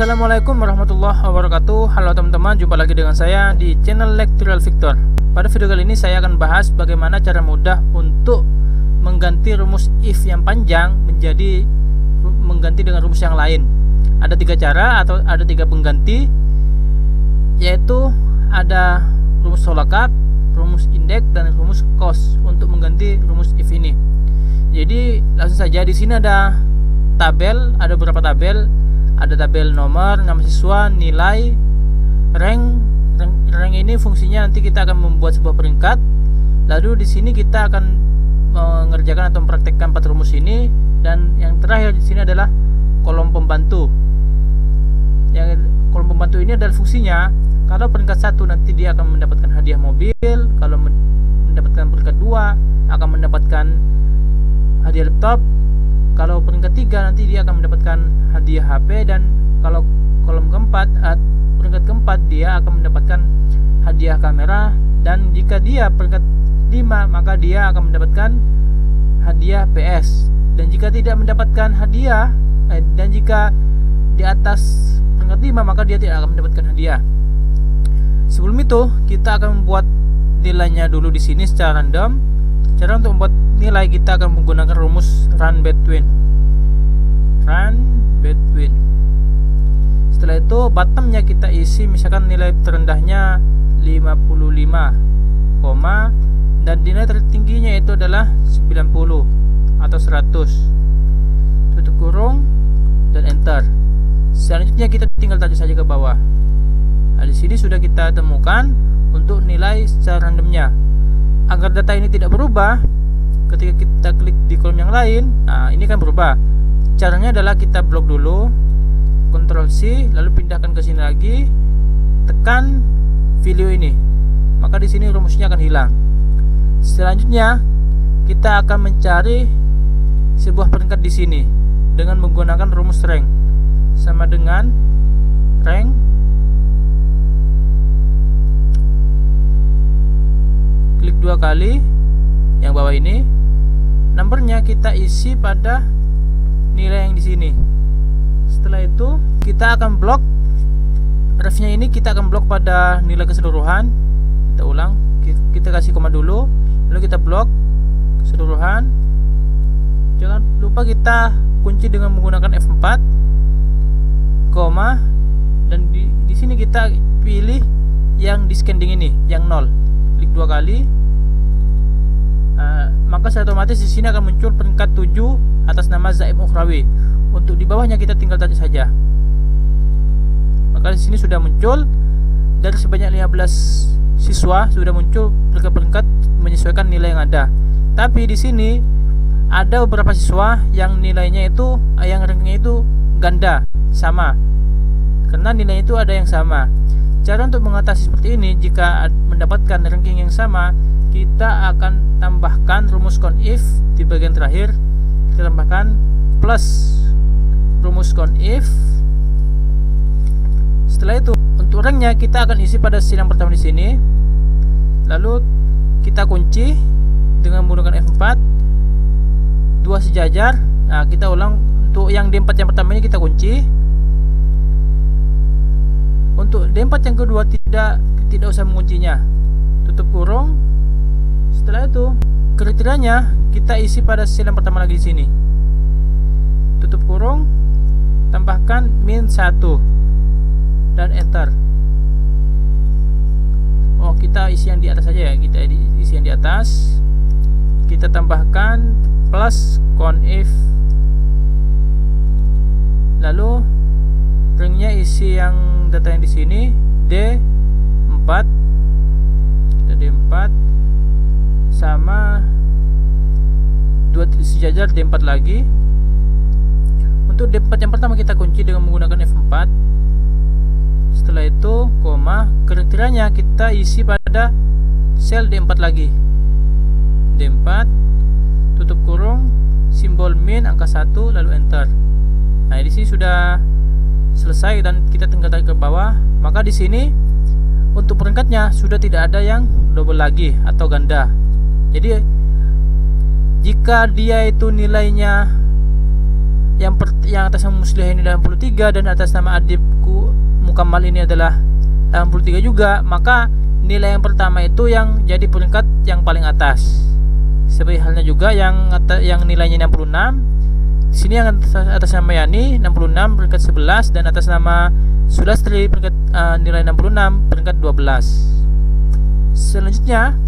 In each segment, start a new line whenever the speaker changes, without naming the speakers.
Assalamualaikum warahmatullahi wabarakatuh. Halo teman-teman, jumpa lagi dengan saya di channel Lektural Victor. Pada video kali ini saya akan bahas bagaimana cara mudah untuk mengganti rumus if yang panjang menjadi mengganti dengan rumus yang lain. Ada tiga cara atau ada tiga pengganti, yaitu ada rumus solakap, rumus indeks, dan rumus cos untuk mengganti rumus if ini. Jadi langsung saja, di sini ada tabel, ada beberapa tabel. Ada tabel nomor, nama siswa, nilai, rank ini fungsinya nanti kita akan membuat sebuah peringkat. Lalu di sini kita akan mengerjakan atau mempraktekkan 4 rumus ini, dan yang terakhir di sini adalah kolom pembantu. Yang kolom pembantu ini adalah fungsinya kalau peringkat 1 nanti dia akan mendapatkan hadiah mobil, kalau mendapatkan peringkat 2 akan mendapatkan hadiah laptop. Kalau peringkat 3 nanti dia akan mendapatkan hadiah HP, dan kalau kolom keempat, peringkat keempat dia akan mendapatkan hadiah kamera, dan jika dia peringkat 5 maka dia akan mendapatkan hadiah PS. Dan jika tidak mendapatkan hadiah, dan jika di atas peringkat 5 maka dia tidak akan mendapatkan hadiah. Sebelum itu kita akan membuat nilainya dulu di sini secara random. Cara untuk membuat nilai kita akan menggunakan rumus run between. Setelah itu bottomnya kita isi misalkan nilai terendahnya 55, dan nilai tertingginya itu adalah 90 atau 100. Tutup kurung dan enter. Selanjutnya kita tinggal tarik saja ke bawah. Nah, di sini sudah kita temukan untuk nilai secara randomnya. Agar data ini tidak berubah ketika kita klik di kolom yang lain, nah ini kan berubah. Caranya adalah kita blok dulu, Ctrl C, lalu pindahkan ke sini lagi, tekan video ini, maka di sini rumusnya akan hilang. Selanjutnya kita akan mencari sebuah peringkat di sini dengan menggunakan rumus rank, sama dengan rank klik 2 kali yang bawah ini, nomornya kita isi pada nilai yang di sini. Setelah itu kita akan blok refnya ini, kita akan blok pada nilai keseluruhan. Kita ulang, kita kasih koma dulu, lalu kita blok keseluruhan. Jangan lupa kita kunci dengan menggunakan F4, koma, dan di sini kita pilih yang descending ini, yang 0. Klik 2 kali, maka secara otomatis di sini akan muncul peringkat 7 atas nama Zaim Ukhrawi. Untuk di bawahnya kita tinggal tarik saja. Maka di sini sudah muncul dari sebanyak 15 siswa sudah muncul peringkat-peringkat menyesuaikan nilai yang ada. Tapi di sini ada beberapa siswa yang nilainya itu, yang rankingnya itu ganda, sama, karena nilainya itu ada yang sama. Cara untuk mengatasi seperti ini, jika mendapatkan ranking yang sama, kita akan tambahkan rumus CONIF di bagian terakhir. Kita tambahkan plus rumus CONIF. Setelah itu untuk ranknya kita akan isi pada sel yang pertama di sini. Lalu kita kunci dengan menggunakan F4, 2 sejajar. Nah, kita ulang untuk yang D4 yang pertama ini kita kunci. Untuk D4 yang kedua tidak usah menguncinya. Tutup kurung. Setelah itu kriterianya kita isi pada sel yang pertama lagi di sini. Tutup kurung, tambahkan -1 dan enter. Oh, kita isi yang di atas saja ya. Kita isi yang di atas. Kita tambahkan plus CONIF. Lalu ringnya isi yang data yang di sini D4. Kita D4 sama 2 sejajar D4 lagi. Untuk D4 yang pertama kita kunci dengan menggunakan F4. Setelah itu koma, kriterianya kita isi pada sel D4 lagi. D4, tutup kurung, simbol min angka 1, lalu enter. Nah, di sini sudah selesai dan kita tinggal tarik ke bawah. Maka di sini untuk peringkatnya sudah tidak ada yang double lagi atau ganda. Jadi jika dia itu nilainya yang atas nama Musliah ini 83 dan atas nama adibku Mukammal ini adalah 83 juga, maka nilai yang pertama itu yang jadi peringkat yang paling atas. Seperti halnya juga yang nilainya 66. Di sini yang atas nama Yani 66 peringkat 11 dan atas nama Sulastri peringkat nilai 66 peringkat 12. Selanjutnya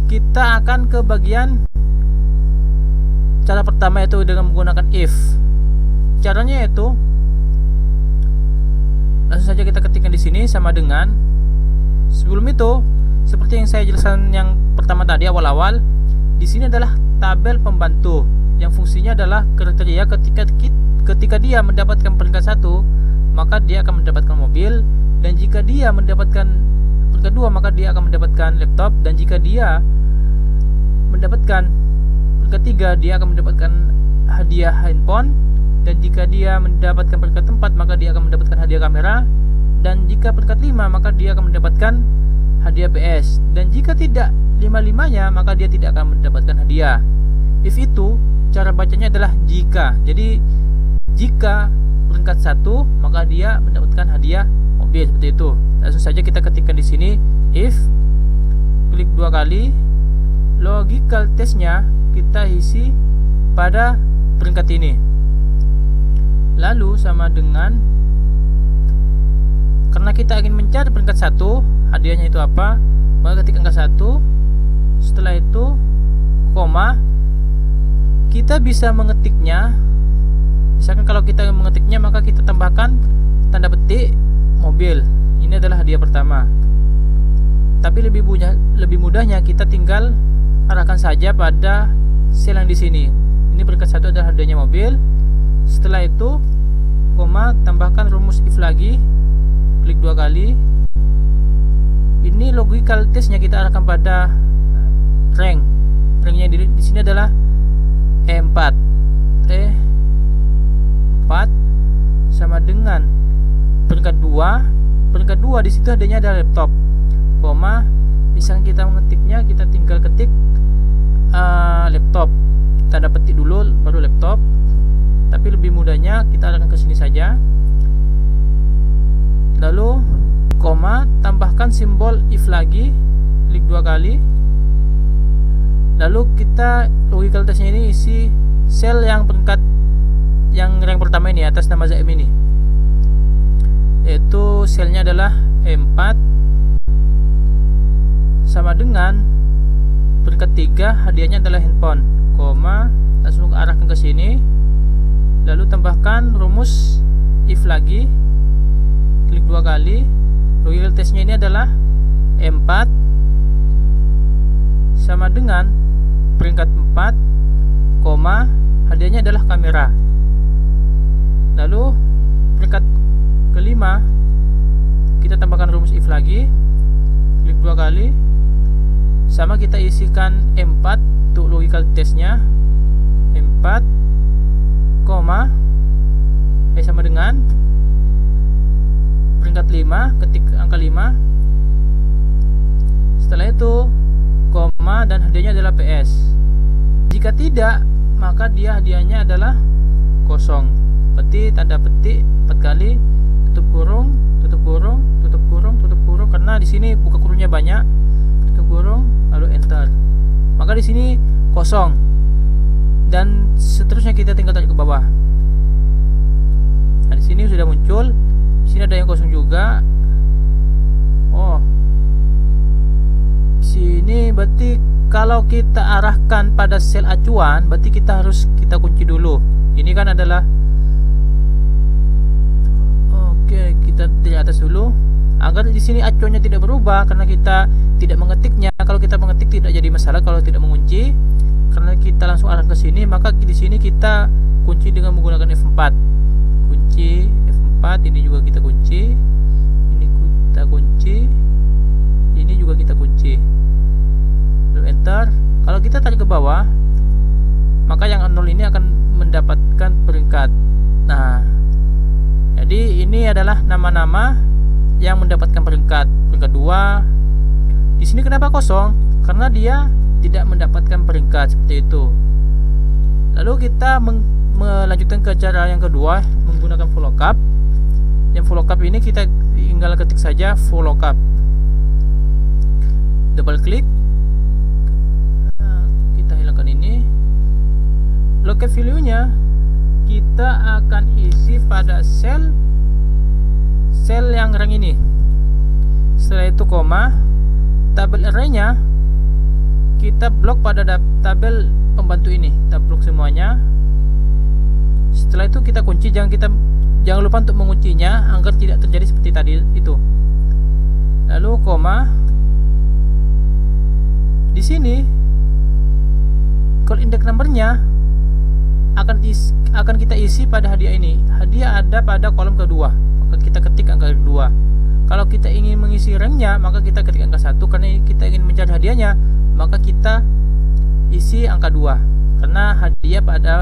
kita akan ke bagian cara pertama, yaitu dengan menggunakan if. Caranya yaitu langsung saja kita ketikkan di sini sama dengan, sebelum itu seperti yang saya jelaskan yang pertama tadi awal-awal, di sini adalah tabel pembantu yang fungsinya adalah kriteria ketika dia mendapatkan peringkat 1 maka dia akan mendapatkan mobil, dan jika dia mendapatkan peringkat 2 maka dia akan mendapatkan laptop, dan jika dia mendapatkan peringkat 3 dia akan mendapatkan hadiah handphone, dan jika dia mendapatkan peringkat 4 maka dia akan mendapatkan hadiah kamera, dan jika peringkat 5 maka dia akan mendapatkan hadiah PS, dan jika tidak 5-5-nya maka dia tidak akan mendapatkan hadiah. If itu cara bacanya adalah jika. Jadi jika peringkat 1 maka dia mendapatkan hadiah mobil, seperti itu. Langsung saja kita ketikkan di sini if, klik 2 kali, logical testnya kita isi pada peringkat ini, lalu sama dengan, karena kita ingin mencari peringkat 1 hadiahnya itu apa, maka ketik angka 1, setelah itu koma, kita bisa mengetiknya. Misalkan kalau kita mengetiknya maka kita tambahkan tanda petik mobil. Ini adalah hadiah pertama. Tapi lebih mudahnya kita tinggal arahkan saja pada sel yang di sini. Ini peringkat 1 adalah hadiahnya mobil. Setelah itu koma, tambahkan rumus if lagi, klik 2 kali. Ini logical testnya kita arahkan pada rank. Ranknya di sini adalah E4. E4 sama dengan peringkat 2. Peringkat 2 di situ adanya ada laptop. Koma, misalnya kita mengetiknya, kita tinggal ketik laptop. Tanda petik dulu baru laptop. Tapi lebih mudahnya kita arahkan ke sini saja. Lalu koma, tambahkan simbol if lagi, klik 2 kali. Lalu kita logical testnya ini isi sel yang peringkat yang rank pertama ini atas nama Zaim ini, yaitu selnya adalah E4 sama dengan peringkat 3 hadiahnya adalah handphone. Koma, langsung arahkan ke sini, lalu tambahkan rumus if lagi, klik 2 kali. Logical testnya ini adalah E4 sama dengan peringkat 4, koma, hadiahnya adalah kamera. Lalu peringkat kelima kita tambahkan rumus if lagi, klik 2 kali, sama kita isikan E4 untuk logical testnya, E4, koma, sama dengan peringkat 5, ketik angka 5. Setelah itu koma, dan hadiahnya adalah PS. Jika tidak maka dia hadiahnya adalah kosong. Berarti tanda petik 4 kali, tutup kurung, tutup kurung, tutup kurung, tutup kurung, karena di sini buka kurungnya banyak, tutup kurung, lalu enter. Maka di sini kosong, dan seterusnya kita tinggal tarik ke bawah. Nah, di sini sudah muncul. Di sini ada yang kosong juga. Oh, sini berarti kalau kita arahkan pada sel acuan, berarti kita kunci dulu. Ini kan adalah, oke, kita di atas dulu agar di sini acuannya tidak berubah karena kita tidak mengetiknya. Kalau kita mengetik tidak jadi masalah kalau tidak mengunci, karena kita langsung arah ke sini, maka di sini kita kunci dengan menggunakan F4. Kunci F4, ini juga kita kunci, ini kita kunci, ini juga kita kunci. Lalu enter. Kalau kita tarik ke bawah, maka yang 0 ini akan mendapatkan peringkat. Nah, jadi ini adalah nama-nama yang mendapatkan peringkat. Peringkat 2. Di sini kenapa kosong? Karena dia tidak mendapatkan peringkat, seperti itu. Lalu kita melanjutkan ke cara yang kedua menggunakan VLOOKUP. Yang VLOOKUP ini kita tinggal ketik saja VLOOKUP, double klik, kita hilangkan ini. Lookup value nya kita akan isi pada sel yang rang ini. Setelah itu koma, tabel array nya kita blok pada tabel pembantu ini, kita blok semuanya. Setelah itu kita kunci, jangan lupa untuk menguncinya agar tidak terjadi seperti tadi itu. Lalu koma. Di sini call index numbernya akan kita isi pada hadiah ini. Hadiah ada pada kolom kedua, maka kita ketik angka 2. Kalau kita ingin mengisi ranknya, maka kita ketik angka 1. Karena kita ingin mencari hadiahnya, maka kita isi angka 2, karena hadiah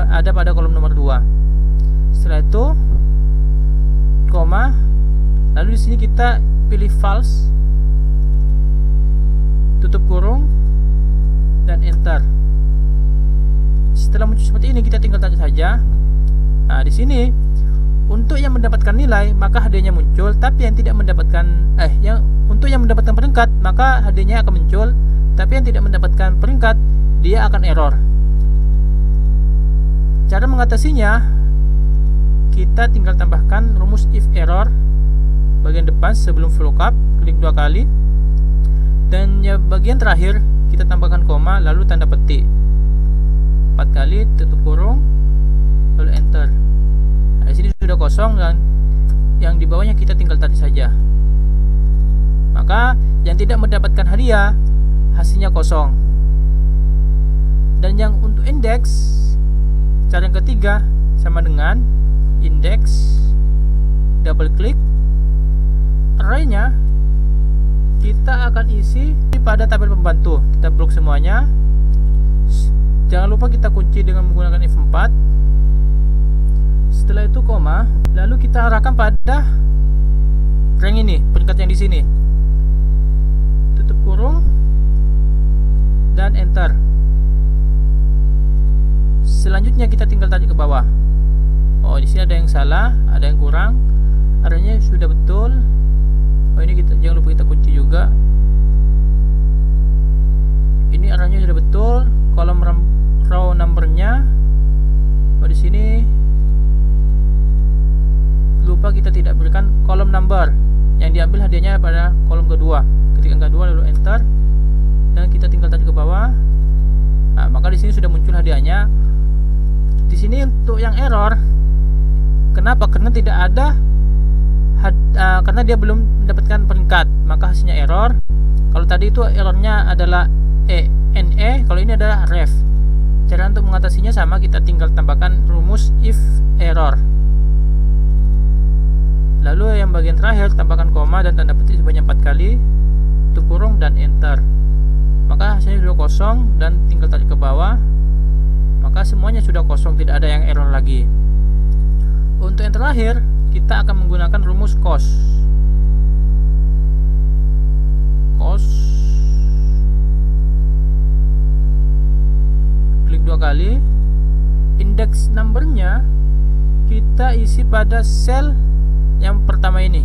ada pada kolom nomor 2. Setelah itu koma, lalu di sini kita pilih false, tutup kurung, dan enter. Setelah muncul seperti ini, kita tinggal tarik saja. Nah, di sini untuk yang mendapatkan nilai maka hadiahnya muncul, tapi yang tidak mendapatkan untuk yang mendapatkan peringkat maka hadiahnya akan muncul, tapi yang tidak mendapatkan peringkat dia akan error. Cara mengatasinya, kita tinggal tambahkan rumus if error bagian depan sebelum VLOOKUP, klik 2 kali, dan bagian terakhir kita tambahkan koma lalu tanda petik 4 kali, tutup kurung, lalu enter. Nah, di sini sudah kosong dan yang di bawahnya kita tinggal tarik saja. Maka yang tidak mendapatkan hadiah hasilnya kosong. Dan yang untuk indeks, cara yang ketiga sama dengan indeks, double klik, array-nya kita akan isi pada tabel pembantu. Kita blok semuanya. Jangan lupa kita kunci dengan menggunakan F4. Setelah itu koma, lalu kita arahkan pada rank ini, peringkat yang di sini. Tutup kurung dan enter. Selanjutnya kita tinggal tarik ke bawah. Oh, di sini ada yang salah, ada yang kurang. Arahnya sudah betul. Oh, ini kita jangan lupa kita kunci juga. Ini arahnya sudah betul. Kolom row numbernya, oh di sini lupa kita tidak berikan kolom number. Yang diambil hadiahnya pada kolom kedua. Ketik angka 2 lalu enter, dan kita tinggal tarik ke bawah. Nah, maka di sini sudah muncul hadiahnya. Di sini untuk yang error, kenapa? Karena tidak ada karena dia belum mendapatkan peringkat, maka hasilnya error. Kalau tadi itu errornya adalah NE, kalau ini adalah ref. Cara untuk mengatasinya sama, kita tinggal tambahkan rumus if error. Lalu yang bagian terakhir tambahkan koma dan tanda petik sebanyak 4 kali, tutup kurung dan enter. Maka hasilnya sudah kosong dan tinggal tarik ke bawah. Maka semuanya sudah kosong, tidak ada yang error lagi. Untuk yang terakhir, kita akan menggunakan rumus cost. Klik 2 kali. Index numbernya kita isi pada sel yang pertama ini,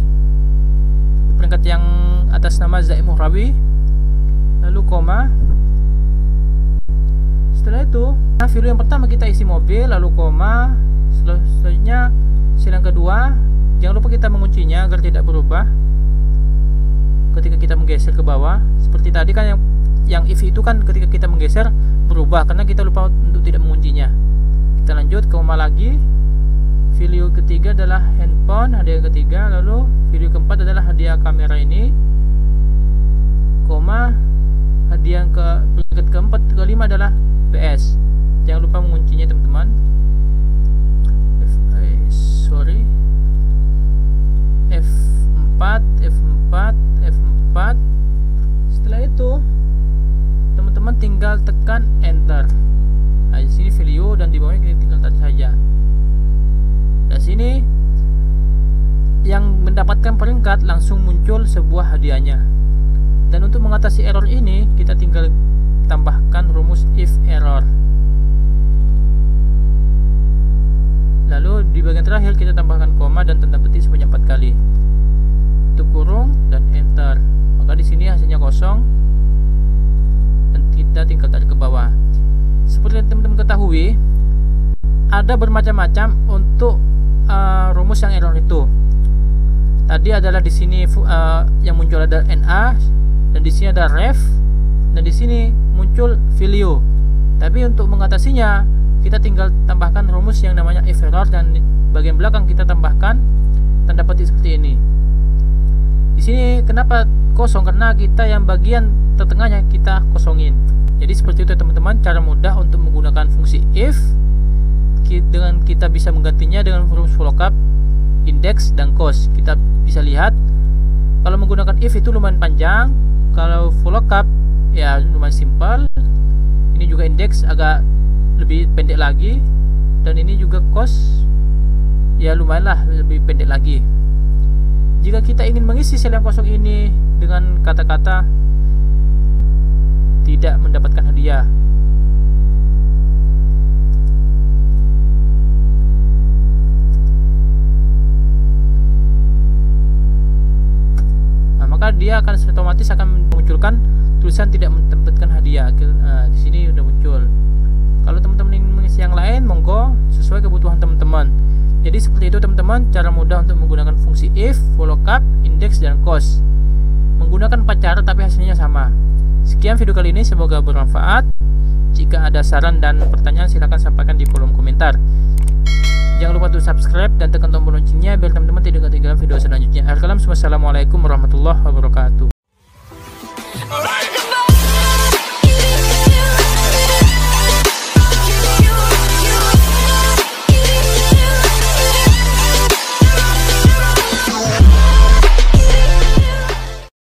peringkat yang atas nama Zaim Uhrawi, lalu koma. Setelah itu, value yang pertama kita isi mobil, lalu koma. Selanjutnya sel yang kedua, jangan lupa kita menguncinya agar tidak berubah ketika kita menggeser ke bawah. Seperti tadi kan yang if itu kan ketika kita menggeser berubah karena kita lupa untuk tidak menguncinya. Kita lanjut koma lagi. Value ketiga adalah handphone, hadiah yang ketiga. Lalu value keempat adalah hadiah kamera ini, koma. Hadiah yang keempat, kelima adalah PS. Jangan lupa menguncinya teman-teman. F4, F4, F4. Setelah itu teman-teman tinggal tekan enter. Nah, di sini value dan di bawahnya kita tinggal tarik saja. Dan sini yang mendapatkan peringkat langsung muncul sebuah hadiahnya. Dan untuk mengatasi error ini, kita tinggal tambahkan rumus if error. terakhir kita tambahkan koma dan tanda petik sebanyak 4 kali. Tutup kurung dan enter. Maka di sini hasilnya kosong dan kita tinggal tarik ke bawah. Seperti yang teman-teman ketahui, ada bermacam-macam untuk rumus yang error itu. Tadi adalah di sini yang muncul ada NA, dan di sini ada ref, dan di sini muncul value. Tapi untuk mengatasinya, kita tinggal tambahkan rumus yang namanya if error, dan bagian belakang kita tambahkan tanda petik seperti ini. Di sini kenapa kosong? Karena kita yang bagian tengahnya kita kosongin. Jadi seperti itu teman-teman, cara mudah untuk menggunakan fungsi if. Dengan kita bisa menggantinya dengan rumus VLOOKUP, index, dan cost. Kita bisa lihat kalau menggunakan if itu lumayan panjang, kalau VLOOKUP ya lumayan simpel. Ini juga index agak lebih pendek lagi, dan ini juga cost ya lumayan lah lebih pendek lagi. Jika kita ingin mengisi sel yang kosong ini dengan kata-kata tidak mendapatkan hadiah, maka dia akan otomatis akan memunculkan tulisan tidak mendapatkan hadiah. Di sini udah muncul. Kalau teman-teman ingin mengisi yang lain, monggo sesuai kebutuhan teman-teman. Jadi seperti itu teman-teman, cara mudah untuk menggunakan fungsi if, VLOOKUP, index, dan cost. Menggunakan 4 cara tapi hasilnya sama. Sekian video kali ini, semoga bermanfaat. Jika ada saran dan pertanyaan silahkan sampaikan di kolom komentar. Jangan lupa untuk subscribe dan tekan tombol loncengnya biar teman-teman tidak ketinggalan video selanjutnya. Akhir kalam, wassalamualaikum warahmatullahi wabarakatuh.